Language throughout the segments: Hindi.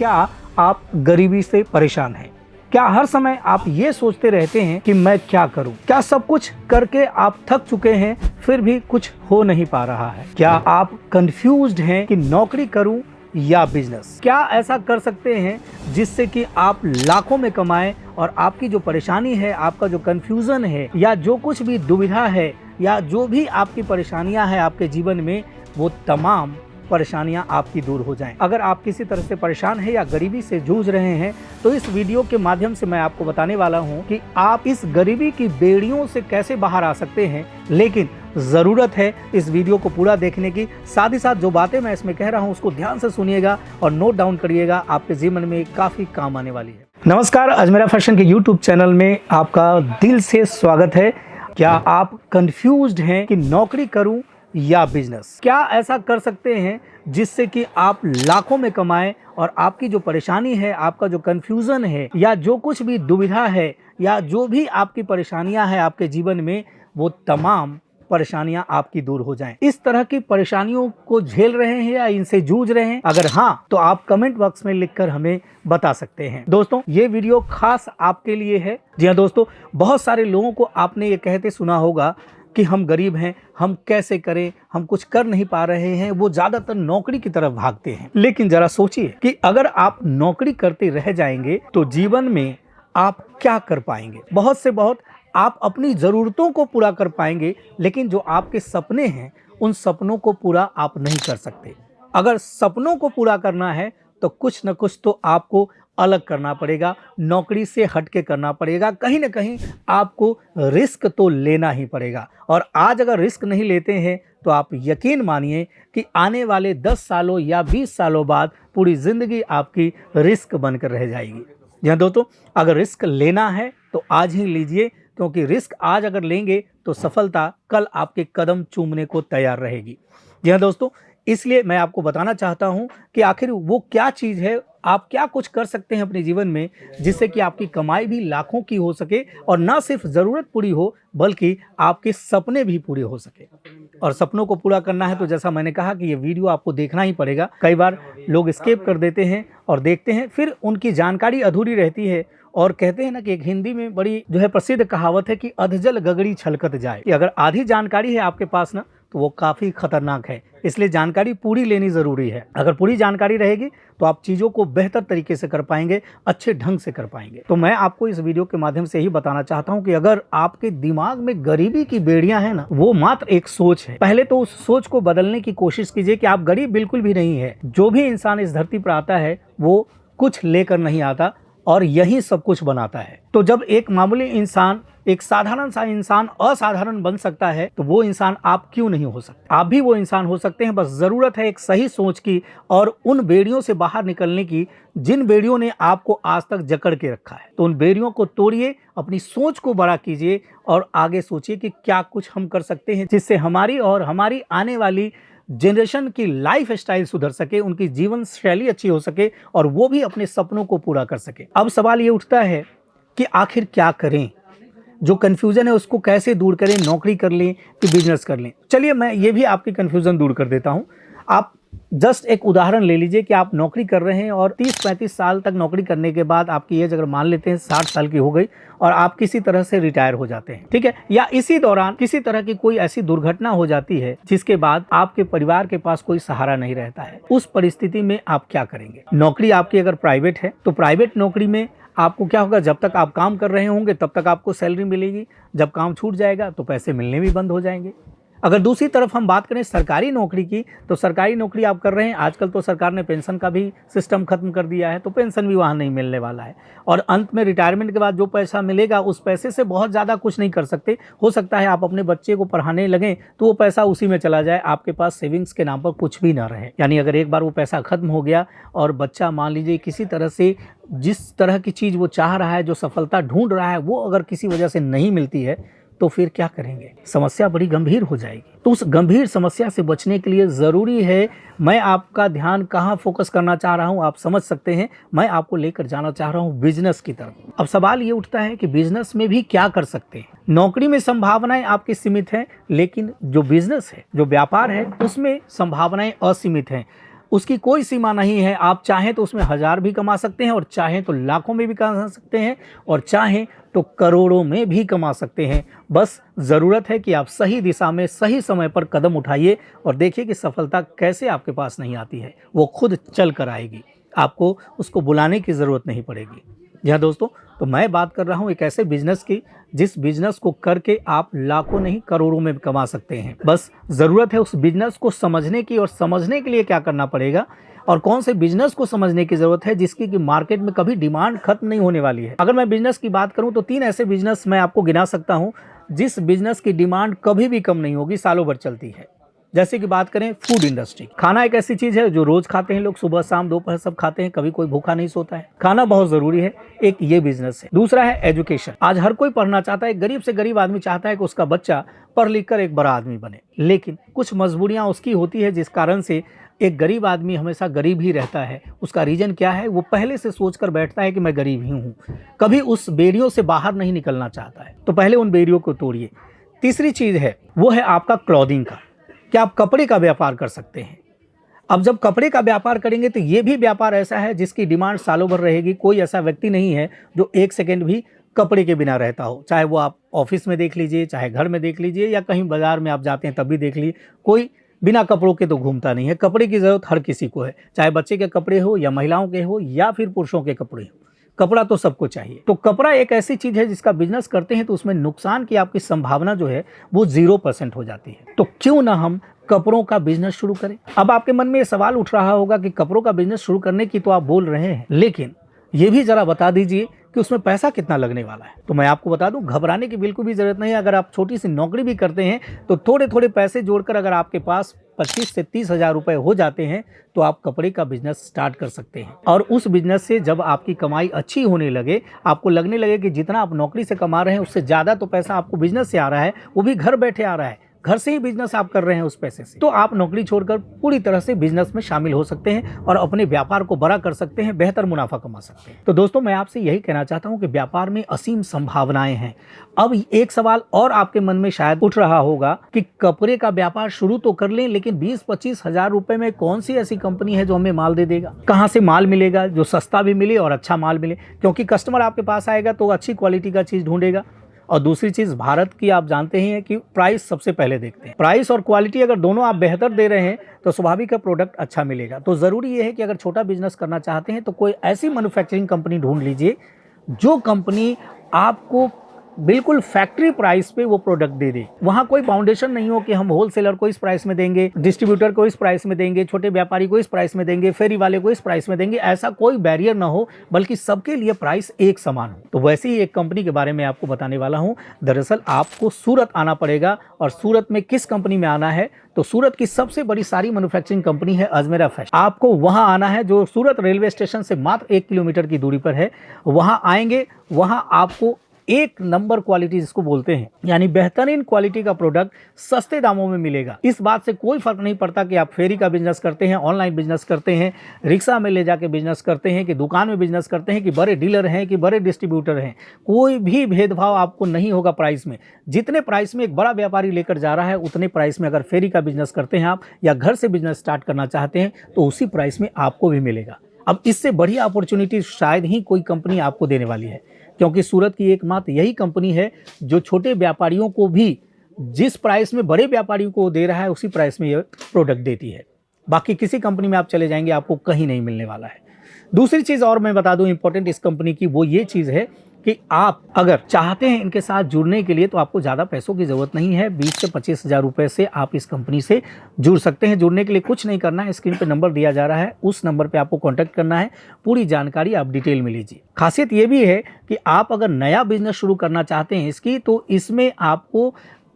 क्या आप गरीबी से परेशान हैं? क्या हर समय आप ये सोचते रहते हैं कि मैं क्या करूं? क्या सब कुछ करके आप थक चुके हैं फिर भी कुछ हो नहीं पा रहा है? क्या आप कंफ्यूज्ड हैं कि नौकरी करूं या बिजनेस? क्या ऐसा कर सकते हैं जिससे कि आप लाखों में कमाएं और आपकी जो परेशानी है, आपका जो कंफ्यूजन है या जो कुछ भी दुविधा है या जो भी आपकी परेशानियां हैं आपके जीवन में, वो तमाम परेशानियां आपकी दूर हो जाएं। अगर आप किसी तरह से परेशान हैं या गरीबी से जूझ रहे हैं तो इस वीडियो के माध्यम से मैं आपको बताने वाला हूं कि आप इस गरीबी की बेड़ियों से कैसे बाहर आ सकते हैं। लेकिन ज़रूरत है इस वीडियो को पूरा देखने की। साथ ही साथ जो बातें मैं इसमें कह रहा हूं उसको ध्यान से सुनिएगा और नोट डाउन करिएगा, आपके जीवन में काफ़ी काम आने वाली है। नमस्कार, अजमेरा फैशन के यूट्यूब चैनल में आपका दिल से स्वागत है। क्या आप कंफ्यूज्ड हैं कि नौकरी करूं या बिजनेस? क्या ऐसा कर सकते हैं जिससे कि आप लाखों में कमाएं और आपकी जो परेशानी है, आपका जो कंफ्यूजन है या जो कुछ भी दुविधा है या जो भी आपकी परेशानियां हैं आपके जीवन में, वो तमाम परेशानियां आपकी दूर हो जाएं। इस तरह की परेशानियों को झेल रहे हैं या इनसे जूझ रहे हैं? अगर हाँ, तो आप कमेंट बॉक्स में लिखकर हमें बता सकते हैं। दोस्तों, ये वीडियो खास आपके लिए है। जी हाँ दोस्तों, बहुत सारे लोगों को आपने ये कहते सुना होगा कि हम गरीब हैं, हम कैसे करें, हम कुछ कर नहीं पा रहे हैं। वो ज़्यादातर नौकरी की तरफ भागते हैं। लेकिन ज़रा सोचिए कि अगर आप नौकरी करते रह जाएंगे तो जीवन में आप क्या कर पाएंगे? बहुत से बहुत आप अपनी ज़रूरतों को पूरा कर पाएंगे, लेकिन जो आपके सपने हैं उन सपनों को पूरा आप नहीं कर सकते। अगर सपनों को पूरा करना है तो कुछ न कुछ तो आपको अलग करना पड़ेगा, नौकरी से हट के करना पड़ेगा। कहीं ना कहीं आपको रिस्क तो लेना ही पड़ेगा। और आज अगर रिस्क नहीं लेते हैं तो आप यकीन मानिए कि आने वाले 10 सालों या 20 सालों बाद पूरी ज़िंदगी आपकी रिस्क बनकर रह जाएगी। जी हाँ दोस्तों, अगर रिस्क लेना है तो आज ही लीजिए, क्योंकि रिस्क आज अगर लेंगे तो सफलता कल आपके कदम चूमने को तैयार रहेगी। जी हाँ दोस्तों, इसलिए मैं आपको बताना चाहता हूं कि आखिर वो क्या चीज़ है, आप क्या कुछ कर सकते हैं अपने जीवन में जिससे कि आपकी कमाई भी लाखों की हो सके और ना सिर्फ ज़रूरत पूरी हो बल्कि आपके सपने भी पूरे हो सके। और सपनों को पूरा करना है तो जैसा मैंने कहा कि ये वीडियो आपको देखना ही पड़ेगा। कई बार लोग स्किप कर देते हैं और देखते हैं, फिर उनकी जानकारी अधूरी रहती है और कहते हैं ना कि एक हिंदी में बड़ी जो है प्रसिद्ध कहावत है कि अधजल गगड़ी छलकत जाए, कि अगर आधी जानकारी है आपके पास ना तो वो काफ़ी खतरनाक है। इसलिए जानकारी पूरी लेनी ज़रूरी है। अगर पूरी जानकारी रहेगी तो आप चीज़ों को बेहतर तरीके से कर पाएंगे, अच्छे ढंग से कर पाएंगे। तो मैं आपको इस वीडियो के माध्यम से ही बताना चाहता हूं कि अगर आपके दिमाग में गरीबी की बेड़ियां हैं ना, वो मात्र एक सोच है। पहले तो उस सोच को बदलने की कोशिश कीजिए कि आप गरीब बिल्कुल भी नहीं है। जो भी इंसान इस धरती पर आता है वो कुछ लेकर नहीं आता और यही सब कुछ बनाता है। तो जब एक मामूली इंसान, एक साधारण सा इंसान असाधारण बन सकता है तो वो इंसान आप क्यों नहीं हो सकते? आप भी वो इंसान हो सकते हैं। बस ज़रूरत है एक सही सोच की और उन बेड़ियों से बाहर निकलने की जिन बेड़ियों ने आपको आज तक जकड़ के रखा है। तो उन बेड़ियों को तोड़िए, अपनी सोच को बड़ा कीजिए और आगे सोचिए कि क्या कुछ हम कर सकते हैं जिससे हमारी और हमारी आने वाली जनरेशन की लाइफ स्टाइल सुधर सके, उनकी जीवन शैली अच्छी हो सके और वो भी अपने सपनों को पूरा कर सके। अब सवाल ये उठता है कि आखिर क्या करें? जो कन्फ्यूज़न है उसको कैसे दूर करें? नौकरी कर लें कि बिजनेस कर लें? चलिए मैं ये भी आपकी कन्फ्यूज़न दूर कर देता हूँ। आप जस्ट एक उदाहरण ले लीजिए कि आप नौकरी कर रहे हैं और 30-35 साल तक नौकरी करने के बाद आपकी एज अगर मान लेते हैं 60 साल की हो गई और आप किसी तरह से रिटायर हो जाते हैं, ठीक है, या इसी दौरान किसी तरह की कोई ऐसी दुर्घटना हो जाती है जिसके बाद आपके परिवार के पास कोई सहारा नहीं रहता है। उस परिस्थिति में आप क्या करेंगे? नौकरी आपकी अगर प्राइवेट है तो प्राइवेट नौकरी में आपको क्या होगा? जब तक आप काम कर रहे होंगे तब तक आपको सैलरी मिलेगी, जब काम छूट जाएगा तो पैसे मिलने भी बंद हो जाएंगे। अगर दूसरी तरफ हम बात करें सरकारी नौकरी की, तो सरकारी नौकरी आप कर रहे हैं, आजकल तो सरकार ने पेंशन का भी सिस्टम खत्म कर दिया है, तो पेंशन भी वहाँ नहीं मिलने वाला है और अंत में रिटायरमेंट के बाद जो पैसा मिलेगा उस पैसे से बहुत ज़्यादा कुछ नहीं कर सकते। हो सकता है आप अपने बच्चे को पढ़ाने लगें तो वो पैसा उसी में चला जाए, आपके पास सेविंग्स के नाम पर कुछ भी ना रहे। यानी अगर एक बार वो पैसा खत्म हो गया और बच्चा मान लीजिए किसी तरह से जिस तरह की चीज़ वो चाह रहा है, जो सफलता ढूंढ रहा है, वो अगर किसी वजह से नहीं मिलती है तो फिर क्या करेंगे? समस्या बड़ी गंभीर हो जाएगी। तो उस गंभीर समस्या से बचने के लिए ज़रूरी है, मैं आपका ध्यान कहाँ फोकस करना चाह रहा हूँ आप समझ सकते हैं। मैं आपको लेकर जाना चाह रहा हूँ बिजनेस की तरफ। अब सवाल ये उठता है कि बिजनेस में भी क्या कर सकते हैं? नौकरी में संभावनाएं आपकी सीमित हैं, लेकिन जो बिजनेस है, जो व्यापार है, उसमें संभावनाएं असीमित हैं। उसकी कोई सीमा नहीं है। आप चाहें तो उसमें 1000 भी कमा सकते हैं और चाहें तो लाखों में भी कमा सकते हैं और चाहें तो करोड़ों में भी कमा सकते हैं। बस ज़रूरत है कि आप सही दिशा में सही समय पर कदम उठाइए और देखिए कि सफलता कैसे आपके पास नहीं आती है, वो खुद चल कर आएगी। आपको उसको बुलाने की ज़रूरत नहीं पड़ेगी। जी हाँ दोस्तों, तो मैं बात कर रहा हूँ एक ऐसे बिजनेस की जिस बिजनेस को करके आप लाखों नहीं करोड़ों में कमा सकते हैं। बस ज़रूरत है उस बिजनेस को समझने की, और समझने के लिए क्या करना पड़ेगा और कौन से बिजनेस को समझने की ज़रूरत है जिसकी कि मार्केट में कभी डिमांड खत्म नहीं होने वाली है। अगर मैं बिजनेस की बात करूँ तो 3 ऐसे बिजनेस मैं आपको गिना सकता हूँ जिस बिजनेस की डिमांड कभी भी कम नहीं होगी, सालों भर चलती है। जैसे कि बात करें फूड इंडस्ट्री। खाना एक ऐसी चीज़ है जो रोज़ खाते हैं लोग, सुबह शाम दोपहर सब खाते हैं, कभी कोई भूखा नहीं सोता है। खाना बहुत ज़रूरी है, एक ये बिजनेस है। दूसरा है एजुकेशन। आज हर कोई पढ़ना चाहता है, गरीब से गरीब आदमी चाहता है कि उसका बच्चा पढ़ लिख कर एक बड़ा आदमी बने, लेकिन कुछ मजबूरियाँ उसकी होती है जिस कारण से एक गरीब आदमी हमेशा गरीब ही रहता है। उसका रीज़न क्या है? वो पहले से सोच कर बैठता है कि मैं गरीब ही हूँ, कभी उस बेड़ियों से बाहर नहीं निकलना चाहता है। तो पहले उन बेड़ियों को तोड़िए। तीसरी चीज़ है वो है आपका क्लॉथिंग का। क्या आप कपड़े का व्यापार कर सकते हैं? अब जब कपड़े का व्यापार करेंगे तो ये भी व्यापार ऐसा है जिसकी डिमांड सालों भर रहेगी। कोई ऐसा व्यक्ति नहीं है जो 1 सेकंड भी कपड़े के बिना रहता हो। चाहे वो आप ऑफिस में देख लीजिए, चाहे घर में देख लीजिए, या कहीं बाजार में आप जाते हैं तब भी देख लीजिए, कोई बिना कपड़ों के तो घूमता नहीं है। कपड़े की ज़रूरत हर किसी को है, चाहे बच्चे के कपड़े हो या महिलाओं के हो या फिर पुरुषों के कपड़े हो। कपड़ा तो सबको चाहिए। तो कपड़ा एक ऐसी चीज़ है जिसका बिजनेस करते हैं तो उसमें नुकसान की आपकी संभावना जो है वो 0% हो जाती है। तो क्यों ना हम कपड़ों का बिजनेस शुरू करें? अब आपके मन में ये सवाल उठ रहा होगा कि कपड़ों का बिजनेस शुरू करने की तो आप बोल रहे हैं, लेकिन ये भी जरा बता दीजिए कि उसमें पैसा कितना लगने वाला है। तो मैं आपको बता दूं, घबराने की बिल्कुल भी जरूरत नहीं है। अगर आप छोटी सी नौकरी भी करते हैं तो थोड़े थोड़े पैसे जोड़कर अगर आपके पास 25 से 30 हज़ार रुपए हो जाते हैं तो आप कपड़े का बिजनेस स्टार्ट कर सकते हैं। और उस बिजनेस से जब आपकी कमाई अच्छी होने लगे, आपको लगने लगे कि जितना आप नौकरी से कमा रहे हैं उससे ज़्यादा तो पैसा आपको बिजनेस से आ रहा है, वो भी घर बैठे आ रहा है, घर से ही बिजनेस आप कर रहे हैं उस पैसे से, तो आप नौकरी छोड़कर पूरी तरह से बिजनेस में शामिल हो सकते हैं और अपने व्यापार को बड़ा कर सकते हैं, बेहतर मुनाफा कमा सकते हैं। तो दोस्तों, मैं आपसे यही कहना चाहता हूं कि व्यापार में असीम संभावनाएं हैं। अब एक सवाल और आपके मन में शायद उठ रहा होगा कि कपड़े का व्यापार शुरू तो कर लें, लेकिन 20-25 हज़ार रुपए में कौन सी ऐसी कंपनी है जो हमें माल दे देगा? कहाँ से माल मिलेगा जो सस्ता भी मिले और अच्छा माल मिले? क्योंकि कस्टमर आपके पास आएगा तो अच्छी क्वालिटी का चीज़ ढूंढेगा। और दूसरी चीज़, भारत की आप जानते ही हैं कि प्राइस सबसे पहले देखते हैं। प्राइस और क्वालिटी अगर दोनों आप बेहतर दे रहे हैं तो स्वाभाविक है प्रोडक्ट अच्छा मिलेगा। तो ज़रूरी ये है कि अगर छोटा बिजनेस करना चाहते हैं तो कोई ऐसी मैन्युफैक्चरिंग कंपनी ढूंढ लीजिए जो कंपनी आपको बिल्कुल फैक्ट्री प्राइस पे वो प्रोडक्ट दे दे। वहाँ कोई बाउंडेशन नहीं हो कि हम होलसेलर को इस प्राइस में देंगे, डिस्ट्रीब्यूटर को इस प्राइस में देंगे, छोटे व्यापारी को इस प्राइस में देंगे, फेरी वाले को इस प्राइस में देंगे। ऐसा कोई बैरियर ना हो, बल्कि सबके लिए प्राइस एक समान हो। तो वैसे ही एक कंपनी के बारे में आपको बताने वाला हूँ। दरअसल आपको सूरत आना पड़ेगा। और सूरत में किस कंपनी में आना है? तो सूरत की सबसे बड़ी सारी मैन्युफैक्चरिंग कंपनी है अजमेरा फैशन। आपको वहां आना है, जो सूरत रेलवे स्टेशन से मात्र 1 किलोमीटर की दूरी पर है। वहां आएंगे, वहां आपको एक नंबर क्वालिटी जिसको बोलते हैं, यानी बेहतरीन क्वालिटी का प्रोडक्ट सस्ते दामों में मिलेगा। इस बात से कोई फर्क नहीं पड़ता कि आप फेरी का बिजनेस करते हैं, ऑनलाइन बिजनेस करते हैं, रिक्शा में ले जाके बिजनेस करते हैं, कि दुकान में बिजनेस करते हैं, कि बड़े डीलर हैं, कि बड़े डिस्ट्रीब्यूटर हैं। कोई भी भेदभाव आपको नहीं होगा प्राइस में। जितने प्राइस में एक बड़ा व्यापारी लेकर जा रहा है उतने प्राइस में अगर फेरी का बिजनेस करते हैं आप, या घर से बिजनेस स्टार्ट करना चाहते हैं, तो उसी प्राइस में आपको भी मिलेगा। अब इससे बढ़िया अपॉर्चुनिटी शायद ही कोई कंपनी आपको देने वाली है, क्योंकि सूरत की एकमात्र यही कंपनी है जो छोटे व्यापारियों को भी जिस प्राइस में बड़े व्यापारियों को दे रहा है उसी प्राइस में ये प्रोडक्ट देती है। बाकी किसी कंपनी में आप चले जाएंगे आपको कहीं नहीं मिलने वाला है। दूसरी चीज़ और मैं बता दूं इंपॉर्टेंट इस कंपनी की, वो ये चीज़ है कि आप अगर चाहते हैं इनके साथ जुड़ने के लिए तो आपको ज़्यादा पैसों की ज़रूरत नहीं है। 20 से 25 हज़ार रुपये से आप इस कंपनी से जुड़ सकते हैं। जुड़ने के लिए कुछ नहीं करना है, स्क्रीन पे नंबर दिया जा रहा है, उस नंबर पे आपको कांटेक्ट करना है। पूरी जानकारी आप डिटेल में लीजिए। खासियत ये भी है कि आप अगर नया बिजनेस शुरू करना चाहते हैं इसकी, तो इसमें आपको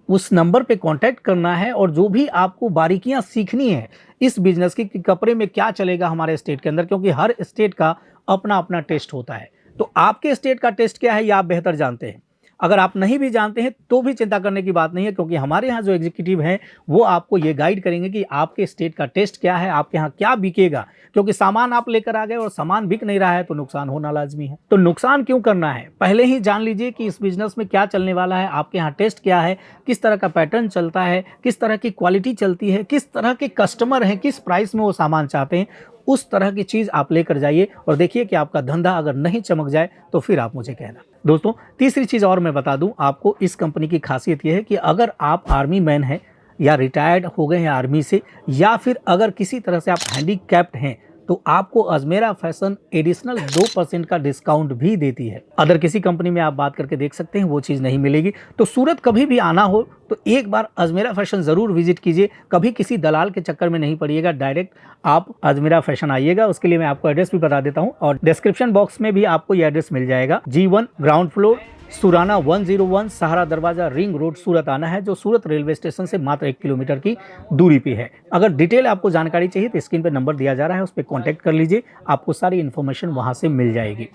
उस नंबर पे कांटेक्ट करना है और जो भी आपको बारीकियां सीखनी है इस बिजनेस की, कि कपड़े में क्या चलेगा हमारे स्टेट के अंदर, क्योंकि हर स्टेट का अपना अपना टेस्ट होता है। तो आपके स्टेट का टेस्ट क्या है ये आप बेहतर जानते हैं। अगर आप नहीं भी जानते हैं तो भी चिंता करने की बात नहीं है, क्योंकि हमारे यहाँ जो एग्जीक्यूटिव हैं वो आपको ये गाइड करेंगे कि आपके स्टेट का टेस्ट क्या है, आपके यहाँ क्या बिकेगा। क्योंकि सामान आप लेकर आ गए और सामान बिक नहीं रहा है तो नुकसान होना लाजमी है। तो नुकसान क्यों करना है, पहले ही जान लीजिए कि इस बिजनेस में क्या चलने वाला है, आपके यहाँ टेस्ट क्या है, किस तरह का पैटर्न चलता है, किस तरह की क्वालिटी चलती है, किस तरह के कस्टमर हैं, किस प्राइस में वो सामान चाहते हैं। उस तरह की चीज़ आप लेकर जाइए और देखिए कि आपका धंधा अगर नहीं चमक जाए तो फिर आप मुझे कहना। दोस्तों, तीसरी चीज़ और मैं बता दूं आपको, इस कंपनी की खासियत यह है कि अगर आप आर्मी मैन हैं या रिटायर्ड हो गए हैं आर्मी से, या फिर अगर किसी तरह से आप हैंडीकैप्ड हैं, तो आपको अजमेरा फैशन एडिशनल 2% का डिस्काउंट भी देती है। अदर किसी कंपनी में आप बात करके देख सकते हैं, वो चीज़ नहीं मिलेगी। तो सूरत कभी भी आना हो तो एक बार अजमेरा फैशन ज़रूर विजिट कीजिए, कभी किसी दलाल के चक्कर में नहीं पड़िएगा, डायरेक्ट आप अजमेरा फैशन आइएगा। उसके लिए मैं आपको एड्रेस भी बता देता हूँ और डिस्क्रिप्शन बॉक्स में भी आपको ये एड्रेस मिल जाएगा। G1 ग्राउंड फ्लोर, सुराना 101, सहारा दरवाजा, रिंग रोड, सूरत आना है, जो सूरत रेलवे स्टेशन से मात्र 1 किलोमीटर की दूरी पे है। अगर डिटेल आपको जानकारी चाहिए तो स्क्रीन पे नंबर दिया जा रहा है, उस पर कॉन्टैक्ट कर लीजिए, आपको सारी इन्फॉर्मेशन वहां से मिल जाएगी।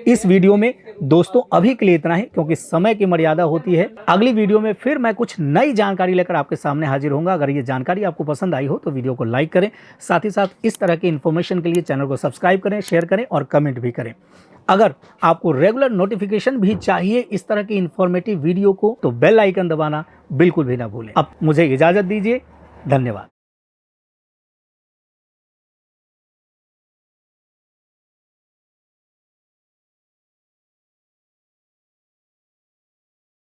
इस वीडियो में दोस्तों अभी के लिए इतना ही, क्योंकि समय की मर्यादा होती है। अगली वीडियो में फिर मैं कुछ नई जानकारी लेकर आपके सामने हाजिर होऊंगा। अगर ये जानकारी आपको पसंद आई हो तो वीडियो को लाइक करें, साथ ही साथ इस तरह की इन्फॉर्मेशन के लिए चैनल को सब्सक्राइब करें, शेयर करें और कमेंट भी करें। अगर आपको रेगुलर नोटिफिकेशन भी चाहिए इस तरह की इंफॉर्मेटिव वीडियो को, तो बेल आइकन दबाना बिल्कुल भी ना भूलें। अब मुझे इजाजत दीजिए, धन्यवाद।